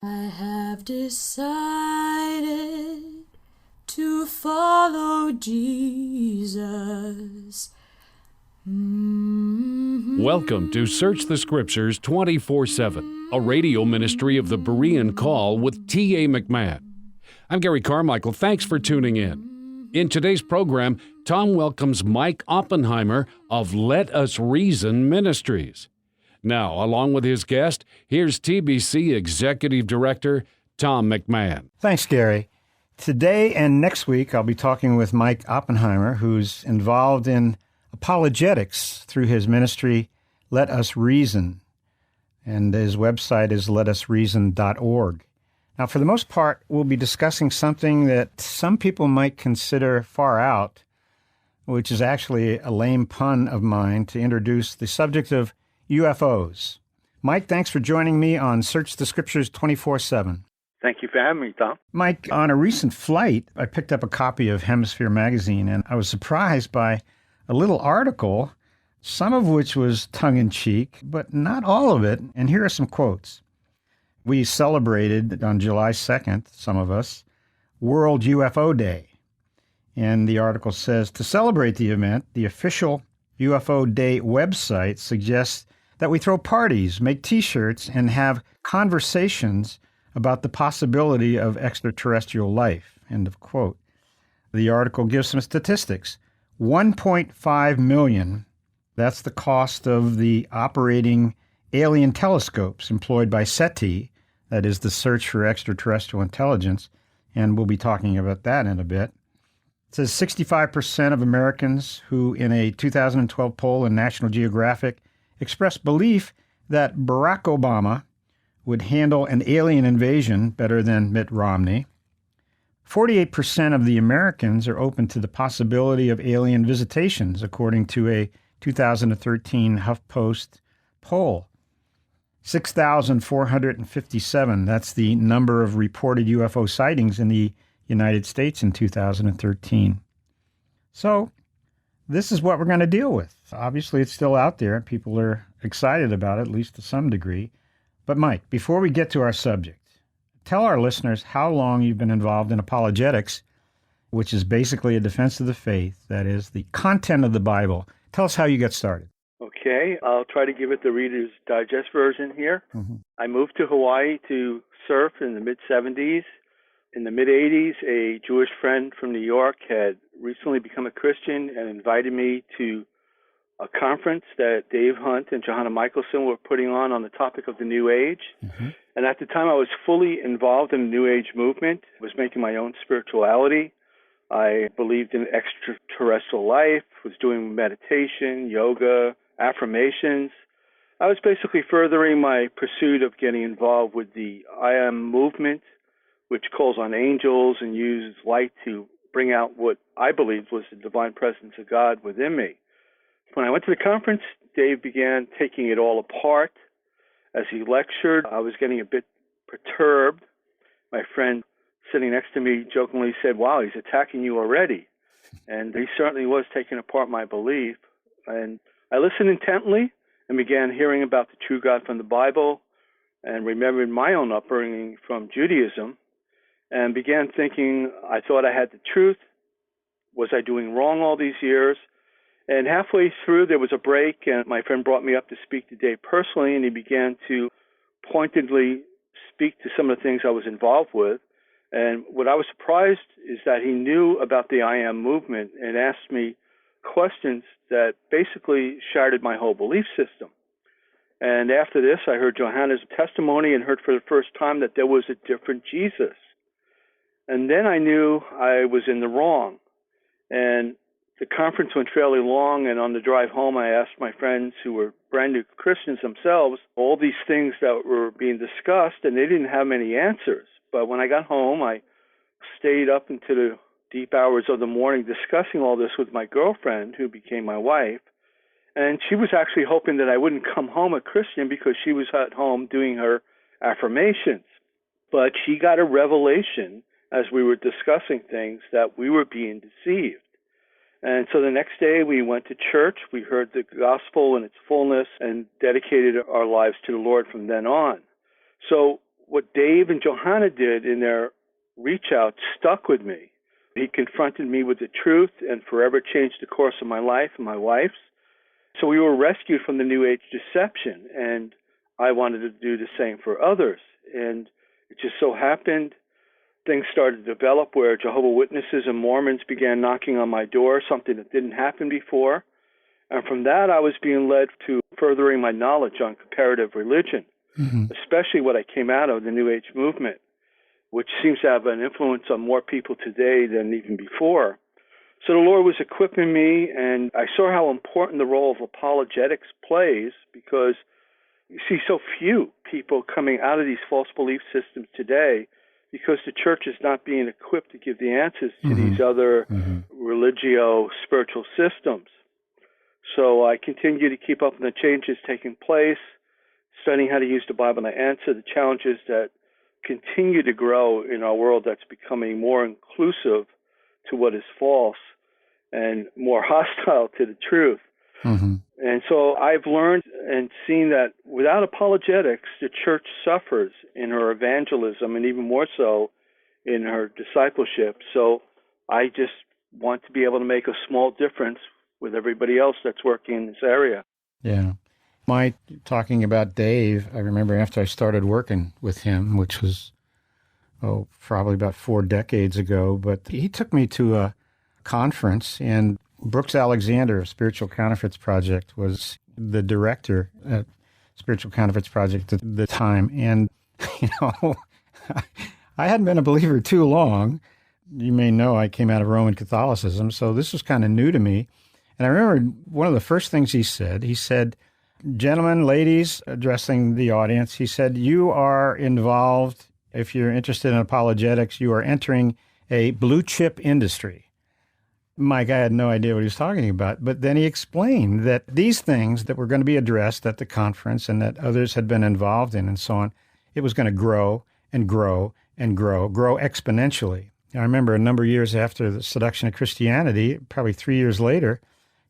I have decided to follow Jesus. Welcome to Search the Scriptures 24/7, a radio ministry of the Berean Call with T.A. McMahon. I'm Gary Carmichael. Thanks for tuning in. In today's program, Tom welcomes Mike Oppenheimer of Let Us Reason Ministries. Now, along with his guest, here's TBC Executive Director Tom McMahon. Thanks, Gary. Today and next week, I'll be talking with Mike Oppenheimer, who's involved in apologetics through his ministry, Let Us Reason. And his website is letusreason.org. Now, for the most part, we'll be discussing something that some people might consider far out, which is actually a lame pun of mine to introduce the subject of UFOs. Mike, thanks for joining me on Search the Scriptures 24/7. Thank you for having me, Tom. Mike, on a recent flight, I picked up a copy of Hemisphere magazine, and I was surprised by a little article, some of which was tongue-in-cheek, but not all of it. And here are some quotes. We celebrated on July 2nd, some of us, World UFO Day. And the article says, to celebrate the event, the official UFO Day website suggests that we throw parties, make T-shirts, and have conversations about the possibility of extraterrestrial life. End of quote. The article gives some statistics. 1.5 million, that's the cost of the operating alien telescopes employed by SETI, that is the search for extraterrestrial intelligence, and we'll be talking about that in a bit. It says 65% of Americans who, in a 2012 poll in National Geographic, expressed belief that Barack Obama would handle an alien invasion better than Mitt Romney. 48% of the Americans are open to the possibility of alien visitations, according to a 2013 HuffPost poll. 6,457, that's the number of reported UFO sightings in the United States in 2013. So this is what we're going to deal with. Obviously, it's still out there. People are excited about it, at least to some degree. But Mike, before we get to our subject, tell our listeners how long you've been involved in apologetics, which is basically a defense of the faith, that is, the content of the Bible. Tell us how you got started. Okay, I'll try to give it the Reader's Digest version here. Mm-hmm. I moved to Hawaii to surf in the mid-'70s. In the mid-'80s, a Jewish friend from New York had recently become a Christian and invited me to a conference that Dave Hunt and Johanna Michelson were putting on the topic of the New Age. Mm-hmm. And at the time, I was fully involved in the New Age movement, was making my own spirituality. I believed in extraterrestrial life, was doing meditation, yoga, affirmations. I was basically furthering my pursuit of getting involved with the I Am movement, which calls on angels and uses light to bring out what I believed was the divine presence of God within me. When I went to the conference, Dave began taking it all apart. As he lectured, I was getting a bit perturbed. My friend sitting next to me jokingly said, "Wow, he's attacking you already." And he certainly was taking apart my belief. And I listened intently and began hearing about the true God from the Bible and remembered my own upbringing from Judaism and began thinking, I thought I had the truth. Was I doing wrong all these years? And halfway through, there was a break, and my friend brought me up to speak to Dave personally, and he began to pointedly speak to some of the things I was involved with. And what I was surprised is that he knew about the I Am movement and asked me questions that basically shattered my whole belief system. And after this, I heard Johanna's testimony and heard for the first time that there was a different Jesus. And then I knew I was in the wrong. And the conference went fairly long, and on the drive home, I asked my friends who were brand new Christians themselves all these things that were being discussed, and they didn't have many answers. But when I got home, I stayed up into the deep hours of the morning discussing all this with my girlfriend, who became my wife. And she was actually hoping that I wouldn't come home a Christian because she was at home doing her affirmations. But she got a revelation as we were discussing things that we were being deceived. And so the next day we went to church, we heard the gospel in its fullness, and dedicated our lives to the Lord from then on. So what Dave and Johanna did in their reach out stuck with me. He confronted me with the truth and forever changed the course of my life and my wife's. So we were rescued from the New Age deception, and I wanted to do the same for others. And it just so happened things started to develop where Jehovah's Witnesses and Mormons began knocking on my door, something that didn't happen before. And from that, I was being led to furthering my knowledge on comparative religion, especially what I came out of the New Age movement, which seems to have an influence on more people today than even before. So the Lord was equipping me, and I saw how important the role of apologetics plays, because you see so few people coming out of these false belief systems today because the church is not being equipped to give the answers to these other religio spiritual systems. So I continue to keep up on the changes taking place, studying how to use the Bible to answer the challenges that continue to grow in our world that's becoming more inclusive to what is false and more hostile to the truth. And so I've learned and seen that without apologetics, the church suffers in her evangelism and even more so in her discipleship. So I just want to be able to make a small difference with everybody else that's working in this area. Yeah. Mike, talking about Dave, I remember after I started working with him, which was, probably about 4 decades ago, but he took me to a conference, and Brooks Alexander of Spiritual Counterfeits Project was the director at Spiritual Counterfeits Project at the time. And, I hadn't been a believer too long. You may know I came out of Roman Catholicism, so this was kind of new to me. And I remember one of the first things he said, gentlemen, ladies, addressing the audience, he said, you are involved, if you're interested in apologetics, you are entering a blue chip industry. Mike, I had no idea what he was talking about, but then he explained that these things that were going to be addressed at the conference and that others had been involved in and so on, it was going to grow and grow and grow exponentially. I remember a number of years after the Seduction of Christianity, probably 3 years later,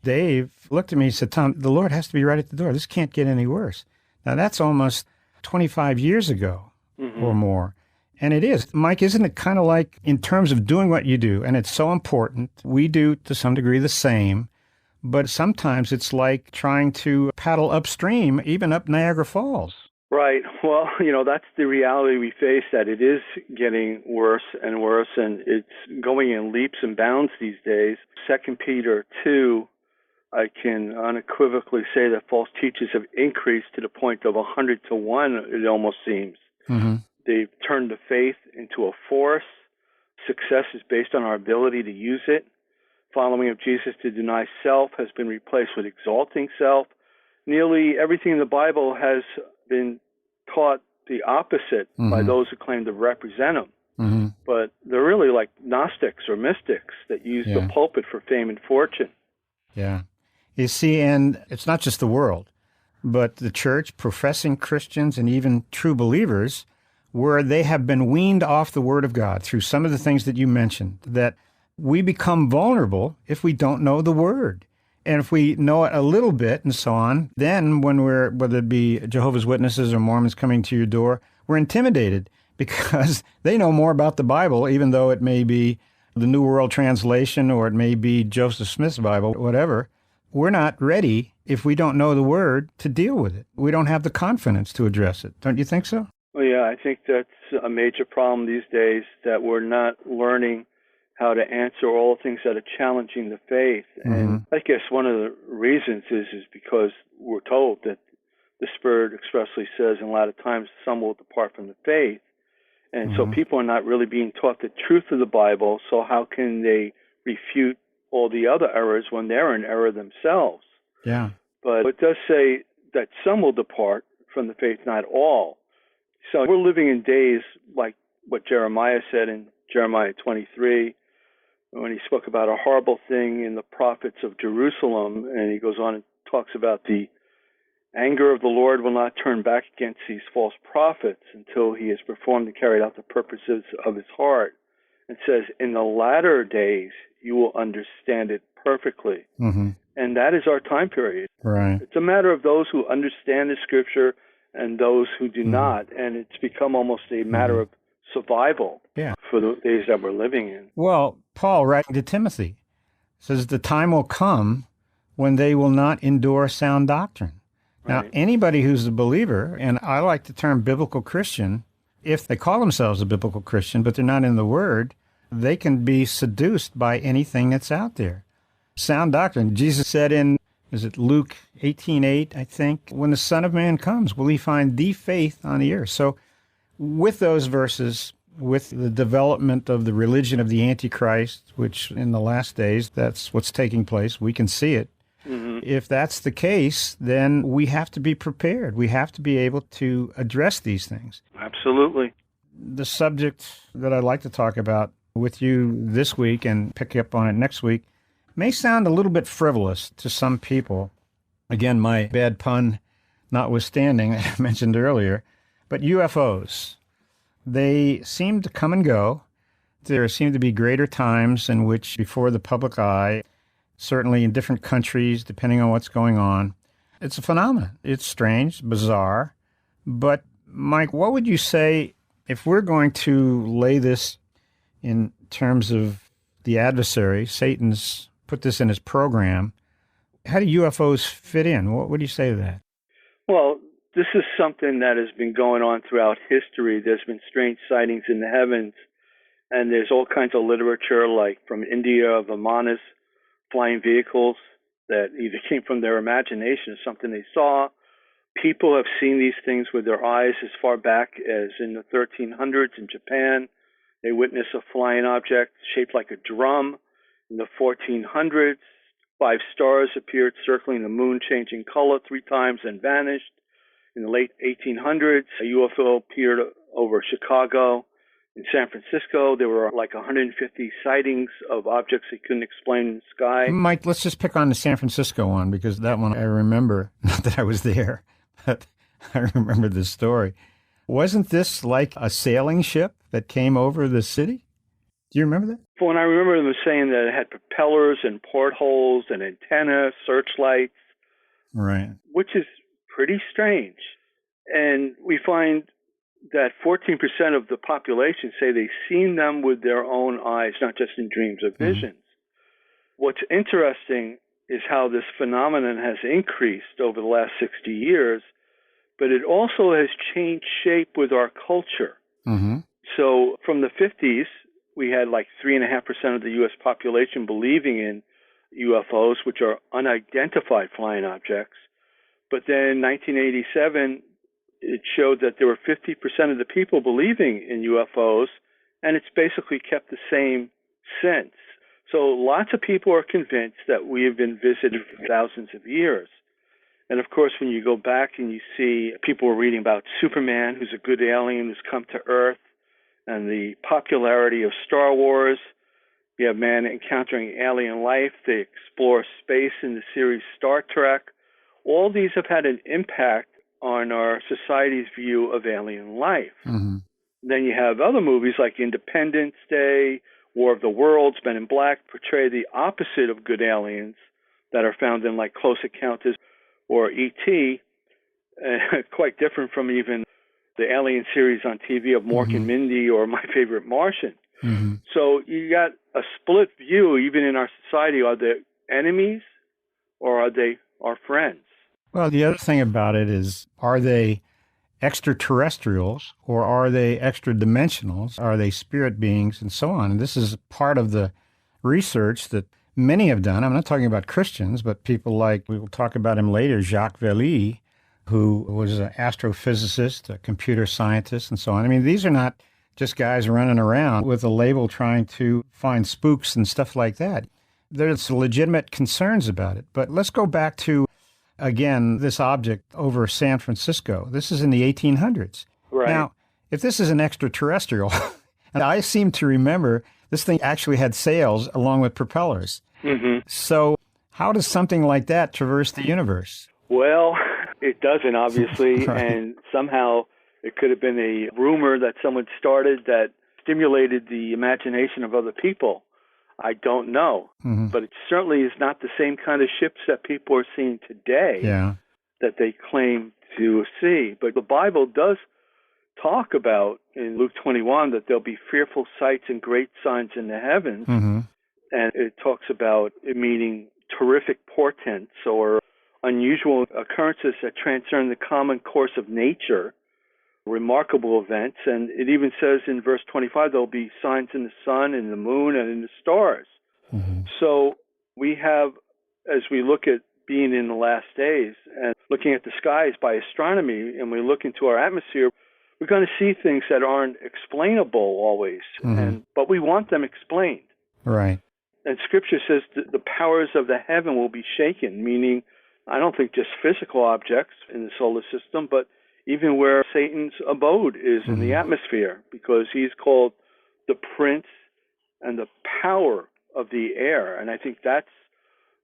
Dave looked at me and said, Tom, the Lord has to be right at the door. This can't get any worse. Now, that's almost 25 years ago or more. And it is. Mike, isn't it kind of like in terms of doing what you do, and it's so important, we do to some degree the same, but sometimes it's like trying to paddle upstream, even up Niagara Falls. Right. Well, that's the reality we face, that it is getting worse and worse, and it's going in leaps and bounds these days. 2 Peter 2, I can unequivocally say that false teachers have increased to the point of 100 to 1, it almost seems. They've turned the faith into a force. Success is based on our ability to use it. Following of Jesus to deny self has been replaced with exalting self. Nearly everything in the Bible has been taught the opposite by those who claim to represent him. But they're really like Gnostics or mystics that use the pulpit for fame and fortune. Yeah. You see, and it's not just the world, but the church, professing Christians, and even true believers, where they have been weaned off the Word of God through some of the things that you mentioned, that we become vulnerable if we don't know the Word. And if we know it a little bit and so on, then when we're, whether it be Jehovah's Witnesses or Mormons coming to your door, we're intimidated because they know more about the Bible, even though it may be the New World Translation or it may be Joseph Smith's Bible, whatever. We're not ready, if we don't know the Word, to deal with it. We don't have the confidence to address it. Don't you think so? Well, yeah, I think that's a major problem these days, that we're not learning how to answer all the things that are challenging the faith. And I guess one of the reasons is because we're told that the Spirit expressly says in a lot of times some will depart from the faith. And so people are not really being taught the truth of the Bible, so how can they refute all the other errors when they're in error themselves? Yeah. But it does say that some will depart from the faith, not all. So we're living in days like what Jeremiah said in Jeremiah 23, when he spoke about a horrible thing in the prophets of Jerusalem, and he goes on and talks about the anger of the Lord will not turn back against these false prophets until he has performed and carried out the purposes of his heart. It says, in the latter days, you will understand it perfectly. And that is our time period. Right. It's a matter of those who understand the Scripture and those who do not. And it's become almost a matter of survival for the days that we're living in. Well, Paul, writing to Timothy, says the time will come when they will not endure sound doctrine. Now, anybody who's a believer, and I like the term biblical Christian, if they call themselves a biblical Christian, but they're not in the Word, they can be seduced by anything that's out there. Sound doctrine. Jesus said in, is it Luke 18:8, I think, when the Son of Man comes, will he find the faith on the earth? So with those verses, with the development of the religion of the Antichrist, which in the last days, that's what's taking place, we can see it. If that's the case, then we have to be prepared. We have to be able to address these things. Absolutely. The subject that I'd like to talk about with you this week and pick up on it next week may sound a little bit frivolous to some people. Again, my bad pun notwithstanding, I mentioned earlier, but UFOs, they seem to come and go. There seem to be greater times in which, before the public eye, certainly in different countries, depending on what's going on, it's a phenomenon. It's strange, bizarre. But, Mike, what would you say if we're going to lay this in terms of the adversary, Satan's put this in his program, how do UFOs fit in? What would you say to that? Well, this is something that has been going on throughout history. There's been strange sightings in the heavens, and there's all kinds of literature, like from India, of Vimanas, flying vehicles that either came from their imagination or something they saw. People have seen these things with their eyes as far back as in the 1300s in Japan. They witnessed a flying object shaped like a drum. In the 1400s, 5 stars appeared circling the moon, changing color 3 times and vanished. In the late 1800s, a UFO appeared over Chicago. In San Francisco, there were like 150 sightings of objects they couldn't explain in the sky. Mike, let's just pick on the San Francisco one, because that one I remember, not that I was there, but I remember this story. Wasn't this like a sailing ship that came over the city? Do you remember that? Well, and I remember them saying that it had propellers and portholes and antennas, searchlights. Right. Which is pretty strange. And we find that 14% of the population say they've seen them with their own eyes, not just in dreams or visions. What's interesting is how this phenomenon has increased over the last 60 years, but it also has changed shape with our culture. So from the 50s, we had like 3.5% of the U.S. population believing in UFOs, which are unidentified flying objects. But then in 1987, it showed that there were 50% of the people believing in UFOs, and it's basically kept the same since. So lots of people are convinced that we have been visited for thousands of years. And of course, when you go back and you see people are reading about Superman, who's a good alien who's come to Earth, and the popularity of Star Wars, you have man encountering alien life, they explore space in the series Star Trek. All these have had an impact on our society's view of alien life. Then you have other movies like Independence Day, War of the Worlds, Men in Black, portray the opposite of good aliens that are found in like Close Encounters or E.T., quite different from even the Alien series on TV of Mork and Mindy or My Favorite Martian. So you got a split view even in our society. Are they enemies or are they our friends? Well, the other thing about it is, are they extraterrestrials or are they extra-dimensionals? Are they spirit beings and so on? And this is part of the research that many have done. I'm not talking about Christians, but people like, we will talk about him later, Jacques Vallée, who was an astrophysicist, a computer scientist, and so on. I mean, these are not just guys running around with a label trying to find spooks and stuff like that. There's legitimate concerns about it. But let's go back to, again, this object over San Francisco. This is in the 1800s. Right. Now, if this is an extraterrestrial, and I seem to remember this thing actually had sails along with propellers. So how does something like that traverse the universe? Well, it doesn't, obviously, Right. and somehow it could have been a rumor that someone started that stimulated the imagination of other people. I don't know, but it certainly is not the same kind of ships that people are seeing today that they claim to see. But the Bible does talk about in Luke 21 that there'll be fearful sights and great signs in the heavens. Mm-hmm. And it talks about it meaning terrific portents or unusual occurrences that transcend the common course of nature, remarkable events. And it even says in verse 25, there'll be signs in the sun, in the moon, and in the stars. Mm-hmm. So we have, as we look at being in the last days and looking at the skies by astronomy, and we look into our atmosphere, we're going to see things that aren't explainable always, but we want them explained. Right. And Scripture says that the powers of the heaven will be shaken, meaning I don't think just physical objects in the solar system, but even where Satan's abode is in the atmosphere, because he's called the prince and the power of the air. And I think that's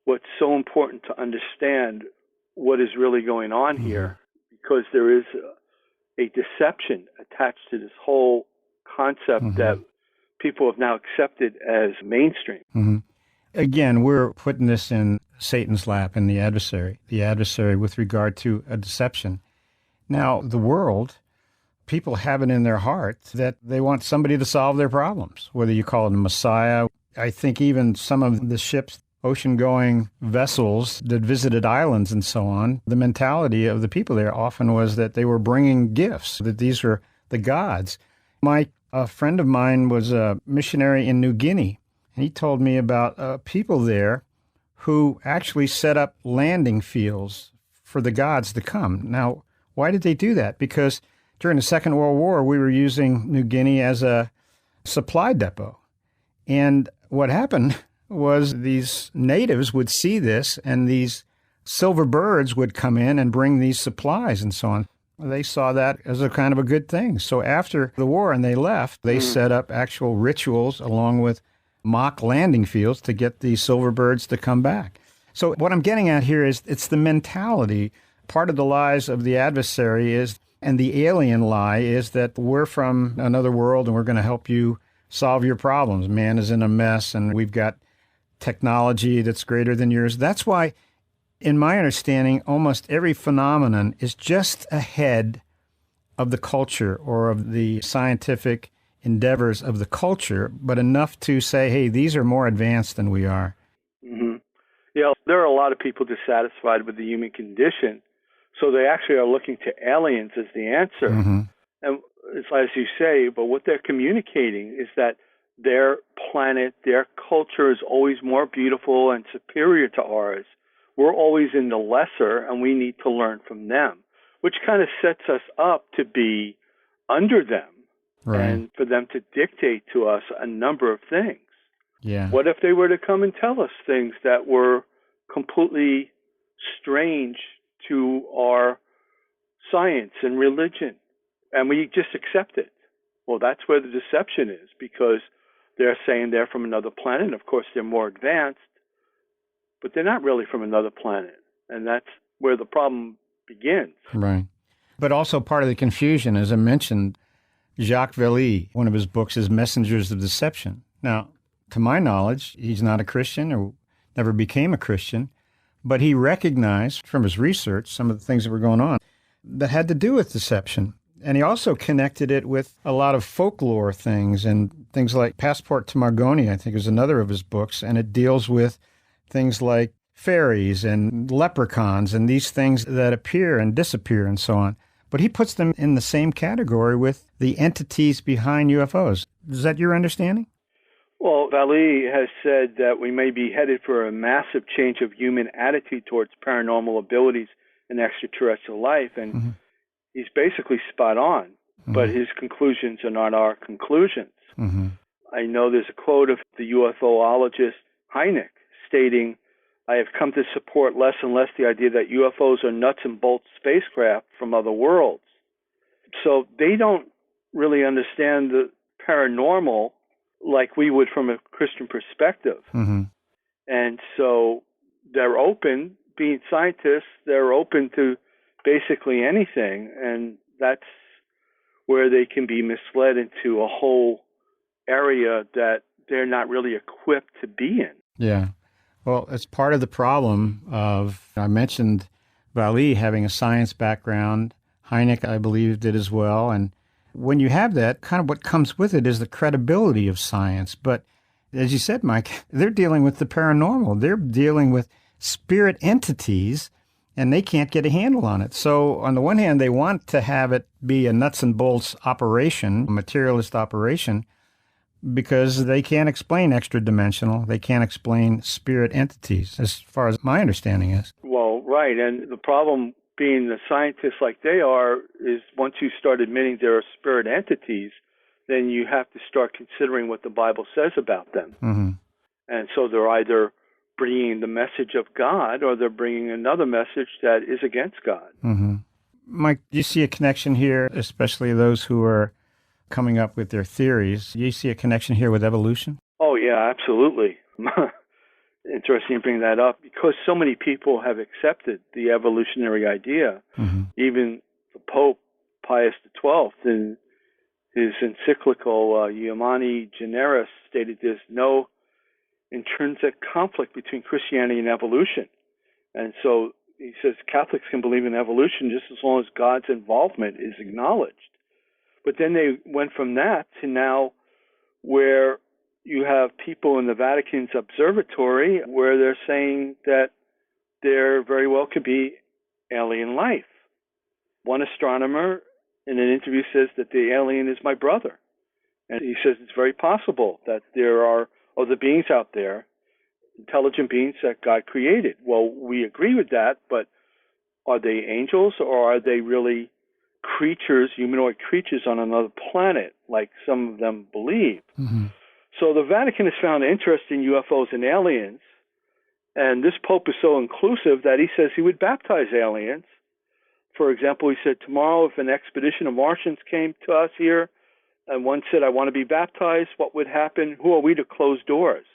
what's so important to understand what is really going on here, because there is a deception attached to this whole concept that people have now accepted as mainstream. Mm-hmm. Again, we're putting this in Satan's lap, in the adversary with regard to a deception. Now, the world, people have it in their heart that they want somebody to solve their problems, whether you call it a Messiah. I think even some of the ships, ocean-going vessels that visited islands and so on, the mentality of the people there often was that they were bringing gifts, that these were the gods. A friend of mine was a missionary in New Guinea, and he told me about people there who actually set up landing fields for the gods to come. Now, why did they do that? Because during the Second World War, we were using New Guinea as a supply depot. And what happened was these natives would see this, and these silver birds would come in and bring these supplies and so on. They saw that as a kind of a good thing. So after the war and they left, they set up actual rituals along with mock landing fields to get these silver birds to come back. So what I'm getting at here is it's the mentality. Part of the lies of the adversary is, and the alien lie is, that we're from another world and we're going to help you solve your problems. Man is in a mess and we've got technology that's greater than yours. That's why, in my understanding, almost every phenomenon is just ahead of the culture or of the scientific endeavors of the culture, but enough to say, hey, these are more advanced than we are. Mm-hmm. Yeah, there are a lot of people dissatisfied with the human condition, so they actually are looking to aliens as the answer. Mm-hmm. And it's as you say, but what they're communicating is that their planet, their culture is always more beautiful and superior to ours. We're always in the lesser, and we need to learn from them, which kind of sets us up to be under them, right, and for them to dictate to us a number of things. Yeah. What if they were to come and tell us things that were completely strange to our science and religion, and we just accept it? Well, that's where the deception is, because they're saying they're from another planet. Of course, they're more advanced, but they're not really from another planet. And that's where the problem begins. Right. But also part of the confusion, as I mentioned, Jacques Vallée, one of his books is Messengers of Deception. Now, to my knowledge, he's not a Christian or never became a Christian, but he recognized from his research some of the things that were going on that had to do with deception. And he also connected it with a lot of folklore things and things like Passport to Margoni, I think is another of his books, and it deals with things like fairies and leprechauns and these things that appear and disappear and so on. But he puts them in the same category with the entities behind UFOs. Is that your understanding? Well, Vallée has said that we may be headed for a massive change of human attitude towards paranormal abilities and extraterrestrial life, and he's basically spot on, but his conclusions are not our conclusions. I know there's a quote of the UFOologist Hynek stating, "I have come to support less and less the idea that UFOs are nuts and bolts spacecraft from other worlds." So they don't really understand the paranormal like we would from a Christian perspective. And so they're open, being scientists, they're open to basically anything, and that's where they can be misled into a whole area that they're not really equipped to be in. Yeah. Well, it's part of the problem of, I mentioned Vallée having a science background. Hynek, I believe, did as well. And when you have that, kind of what comes with it is the credibility of science. But as you said, Mike, they're dealing with the paranormal. They're dealing with spirit entities, and they can't get a handle on it. So on the one hand, they want to have it be a nuts and bolts operation, a materialist operation, because they can't explain extra-dimensional. They can't explain spirit entities, as far as my understanding is. Well, right. And the problem being the scientists like they are is once you start admitting there are spirit entities, then you have to start considering what the Bible says about them. Mm-hmm. And so they're either bringing the message of God or they're bringing another message that is against God. Mm-hmm. Mike, do you see a connection here, especially those who are coming up with their theories? Do you see a connection here with evolution? Oh, yeah, absolutely. Interesting you bring that up because so many people have accepted the evolutionary idea. Mm-hmm. Even the Pope, Pius XII, in his encyclical Humani Generis, stated there's no intrinsic conflict between Christianity and evolution. And so he says Catholics can believe in evolution just as long as God's involvement is acknowledged. But then they went from that to now where you have people in the Vatican's observatory where they're saying that there very well could be alien life. One astronomer in an interview says that the alien is my brother. And he says it's very possible that there are other beings out there, intelligent beings that God created. Well, we agree with that, but are they angels or are they really creatures, humanoid creatures on another planet, like some of them believe? Mm-hmm. So the Vatican has found interest in UFOs and aliens, and this Pope is so inclusive that he says he would baptize aliens. For example, he said, tomorrow if an expedition of Martians came to us here, and one said, I want to be baptized, what would happen? Who are we to close doors?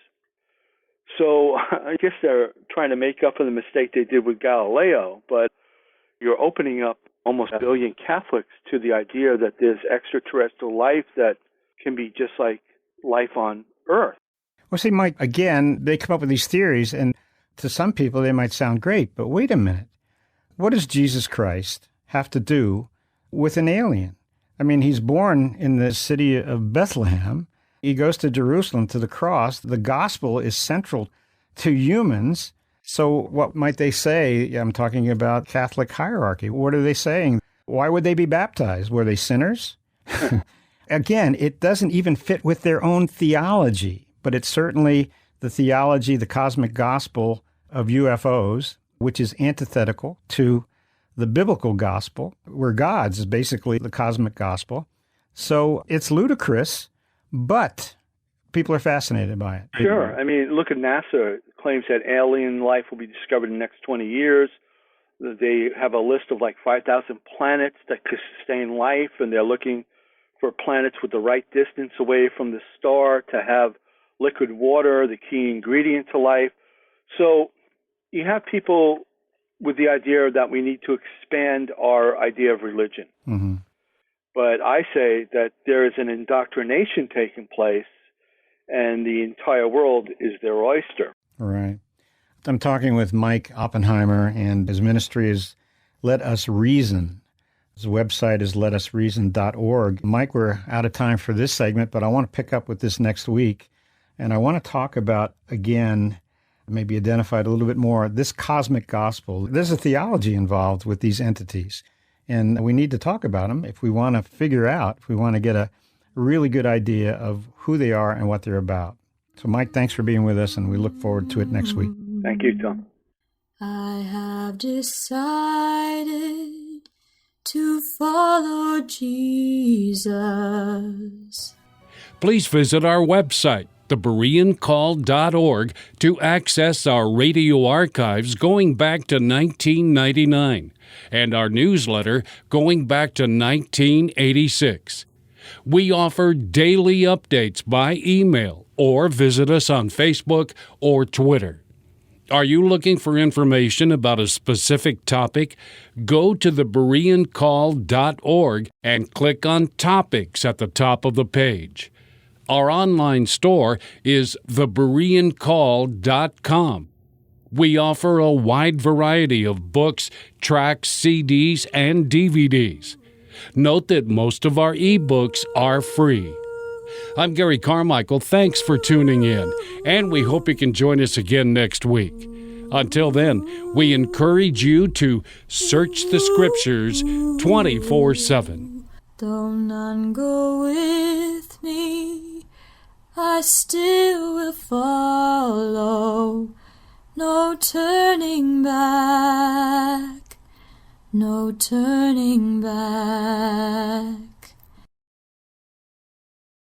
So I guess they're trying to make up for the mistake they did with Galileo, but you're opening up almost a billion Catholics to the idea that there's extraterrestrial life that can be just like life on Earth. Well, see, Mike, again, they come up with these theories, and to some people they might sound great, but wait a minute. What does Jesus Christ have to do with an alien? I mean, he's born in the city of Bethlehem. He goes to Jerusalem to the cross. The gospel is central to humans. So what might they say? I'm talking about Catholic hierarchy. What are they saying? Why would they be baptized? Were they sinners? Again, it doesn't even fit with their own theology, but it's certainly the theology, the cosmic gospel of UFOs, which is antithetical to the biblical gospel, where God's is basically the cosmic gospel. So it's ludicrous, but people are fascinated by it. Sure. I mean, look at NASA. It claims that alien life will be discovered in the next 20 years. They have a list of like 5,000 planets that could sustain life, and they're looking for planets with the right distance away from the star to have liquid water, the key ingredient to life. So you have people with the idea that we need to expand our idea of religion. Mm-hmm. But I say that there is an indoctrination taking place, and the entire world is their oyster. Right. I'm talking with Mike Oppenheimer, and his ministry is Let Us Reason. His website is letusreason.org. Mike, we're out of time for this segment, but I want to pick up with this next week, and I want to talk about, again, maybe identify it a little bit more, this cosmic gospel. There's a theology involved with these entities, and we need to talk about them if we want to figure out, if we want to get a really good idea of who they are and what they're about. So, Mike, thanks for being with us, and we look forward to it next week. Thank you, Tom. I have decided to follow Jesus. Please visit our website, thebereancall.org, to access our radio archives going back to 1999 and our newsletter going back to 1986. We offer daily updates by email or visit us on Facebook or Twitter. Are you looking for information about a specific topic? Go to thebereancall.org and click on Topics at the top of the page. Our online store is thebereancall.com. We offer a wide variety of books, tracts, CDs, and DVDs. Note that most of our ebooks are free. I'm Gary Carmichael. Thanks for tuning in, and we hope you can join us again next week. Until then, we encourage you to search the Scriptures 24/7. Though none go with me, I still will follow. No turning back, no turning back.